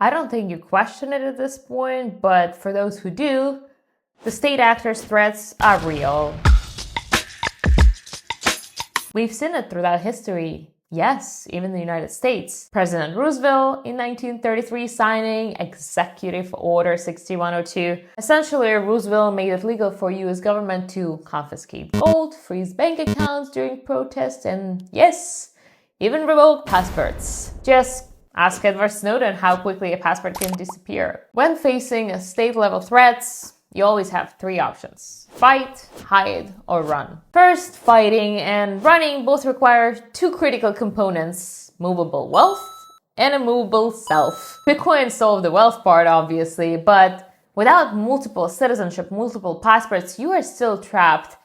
I don't think you question it at this point, but for those who do, the state actors' threats are real. We've seen it throughout history. Yes, even the United States. President Roosevelt in 1933 signing Executive Order 6102. Essentially, Roosevelt made it legal for US government to confiscate gold, freeze bank accounts during protests, and yes, even revoke passports. Just ask Edward Snowden how quickly a passport can disappear. When facing state-level threats, you always have three options: fight, hide, or run. First, fighting and running both require two critical components: movable wealth and a movable self. Bitcoin solved the wealth part, obviously, but without multiple citizenship, multiple passports, you are still trapped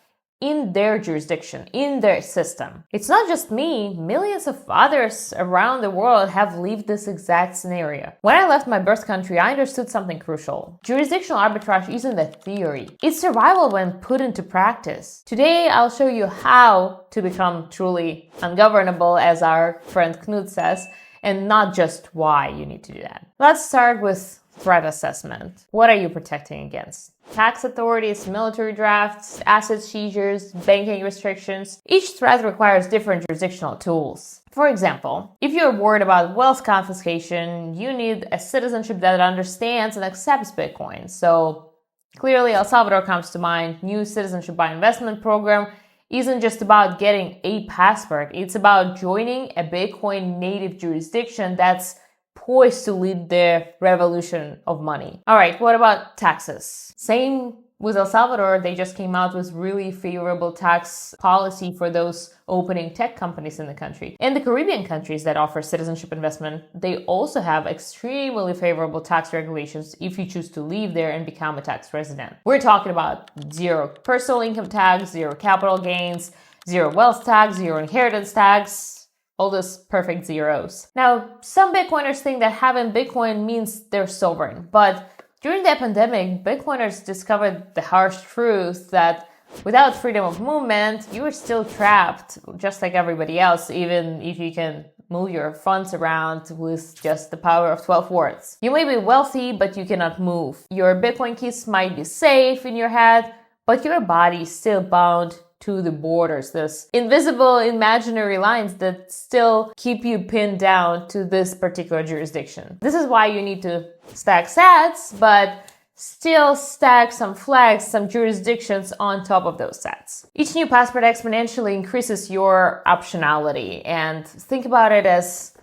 in their jurisdiction, in their system. It's not just me, millions of others around the world have lived this exact scenario. When I left my birth country, I understood something crucial. Jurisdictional arbitrage isn't a theory. It's survival when put into practice. Today, I'll show you how to become truly ungovernable, as our friend Knut says, and not just why you need to do that. Let's start with threat assessment. What are you protecting against? Tax authorities, military drafts, asset seizures, banking restrictions. Each threat requires different jurisdictional tools. For example, if you're worried about wealth confiscation, you need a citizenship that understands and accepts Bitcoin. So clearly, El Salvador comes to mind. New citizenship by investment program isn't just about getting a passport. It's about joining a Bitcoin native jurisdiction that's poised to lead the revolution of money. All right, what about taxes? Same with El Salvador. They just came out with really favorable tax policy for those opening tech companies in the country. And the Caribbean countries that offer citizenship investment, they also have extremely favorable tax regulations if you choose to live there and become a tax resident. We're talking about zero personal income tax, zero capital gains, zero wealth tax, zero inheritance tax, all those perfect zeros. Now, some Bitcoiners think that having Bitcoin means they're sovereign, but during the pandemic, Bitcoiners discovered the harsh truth that without freedom of movement, you are still trapped, just like everybody else, even if you can move your funds around with just the power of 12 words. You may be wealthy, but you cannot move. Your Bitcoin keys might be safe in your head, but your body is still bound to the borders, those invisible imaginary lines that still keep you pinned down to this particular jurisdiction. This is why you need to stack sats, but still stack some flags, some jurisdictions on top of those sats. Each new passport exponentially increases your optionality, and think about it as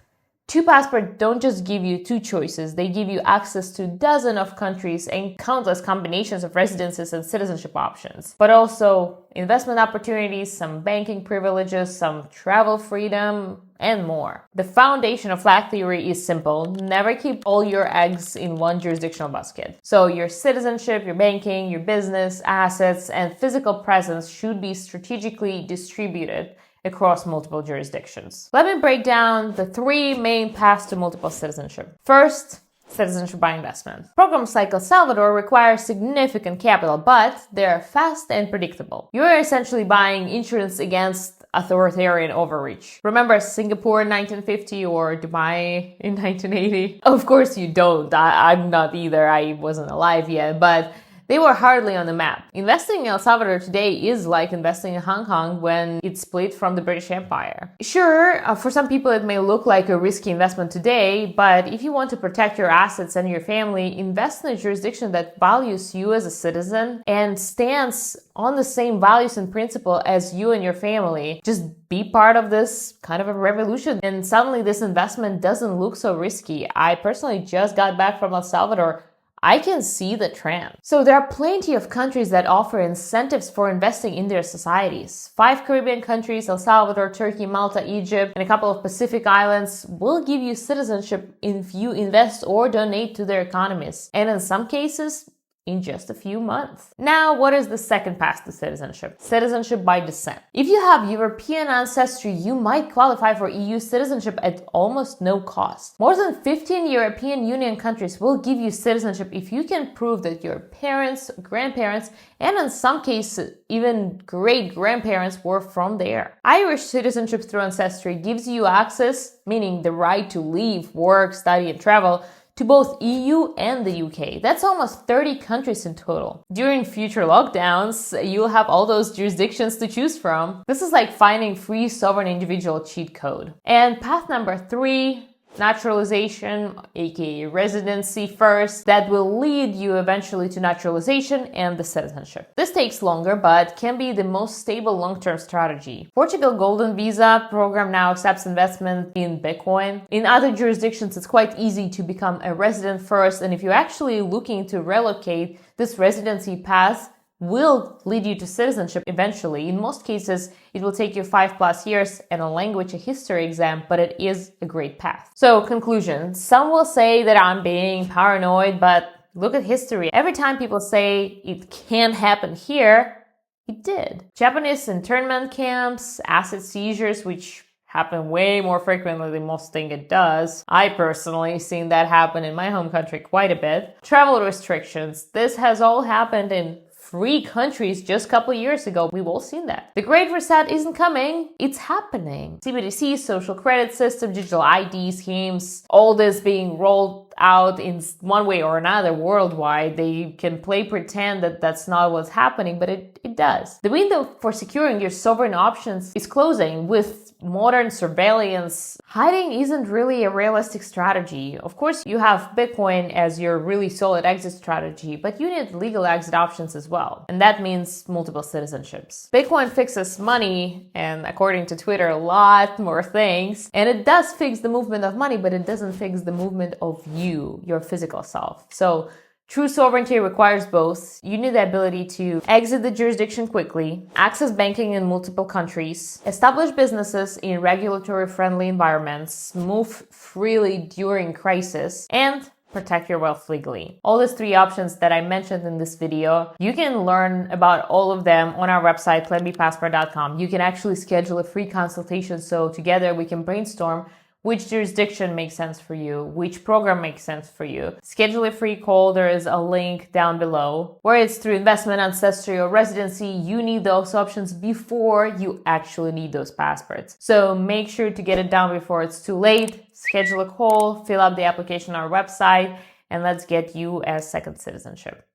two passports don't just give you two choices, they give you access to dozens of countries and countless combinations of residences and citizenship options, but also investment opportunities, some banking privileges, some travel freedom, and more. The foundation of flag theory is simple: never keep all your eggs in one jurisdictional basket. So your citizenship, your banking, your business, assets, and physical presence should be strategically distributed across multiple jurisdictions. Let me break down the three main paths to multiple citizenship. First, citizenship by investment. Programs like El Salvador require significant capital, but they're fast and predictable. You're essentially buying insurance against authoritarian overreach. Remember Singapore in 1950 or Dubai in 1980? Of course you don't. I'm not either. I wasn't alive yet, but they were hardly on the map. Investing in El Salvador today is like investing in Hong Kong when it split from the British Empire. Sure, for some people it may look like a risky investment today, but if you want to protect your assets and your family, invest in a jurisdiction that values you as a citizen and stands on the same values and principle as you and your family. Just be part of this kind of a revolution, and suddenly this investment doesn't look so risky. I personally just got back from El Salvador. I can see the trend. So there are plenty of countries that offer incentives for investing in their societies. 5 Caribbean countries, El Salvador, Turkey, Malta, Egypt, and a couple of Pacific islands will give you citizenship if you invest or donate to their economies. And in some cases, in just a few months. Now, what is the second path to citizenship? Citizenship by descent. If you have European ancestry, you might qualify for EU citizenship at almost no cost. More than 15 European Union countries will give you citizenship if you can prove that your parents, grandparents, and in some cases, even great-grandparents were from there. Irish citizenship through ancestry gives you access, meaning the right to live, work, study, and travel, to both EU and the UK. That's almost 30 countries in total. During future lockdowns, you'll have all those jurisdictions to choose from. This is like finding free sovereign individual cheat code. And path number 3, naturalization, aka residency first, that will lead you eventually to naturalization and the citizenship. This takes longer, but can be the most stable long-term strategy. Portugal Golden Visa program now accepts investment in Bitcoin. In other jurisdictions, it's quite easy to become a resident first, and if you're actually looking to relocate, this residency path will lead you to citizenship eventually. In most cases, it will take you 5+ years and a language, a history exam, but it is a great path. So, conclusion. Some will say that I'm being paranoid, but look at history. Every time people say it can't happen here, it did. Japanese internment camps, asset seizures, which happen way more frequently than most think it does. I personally seen that happen in my home country quite a bit. Travel restrictions. This has all happened in 3 countries just a couple years ago. We've all seen that. The Great Reset isn't coming, it's happening. CBDC, social credit system, digital ID schemes, all this being rolled out in one way or another worldwide. They can play pretend that that's not what's happening, but it does. The window for securing your sovereign options is closing. With modern surveillance, hiding isn't really a realistic strategy. Of course, you have Bitcoin as your really solid exit strategy, but you need legal exit options as well. And that means multiple citizenships. Bitcoin fixes money, and according to Twitter, a lot more things. And it does fix the movement of money, but it doesn't fix the movement of you, your physical self. So true sovereignty requires both. You need the ability to exit the jurisdiction quickly, access banking in multiple countries, establish businesses in regulatory-friendly environments, move freely during crisis, and protect your wealth legally. All these 3 options that I mentioned in this video, you can learn about all of them on our website, planbpassport.com. You can actually schedule a free consultation so together we can brainstorm which jurisdiction makes sense for you, which program makes sense for you. Schedule a free call, there is a link down below. Where it's through investment, ancestry, or residency, you need those options before you actually need those passports. So make sure to get it done before it's too late. Schedule a call, fill out the application on our website, and let's get you a second citizenship.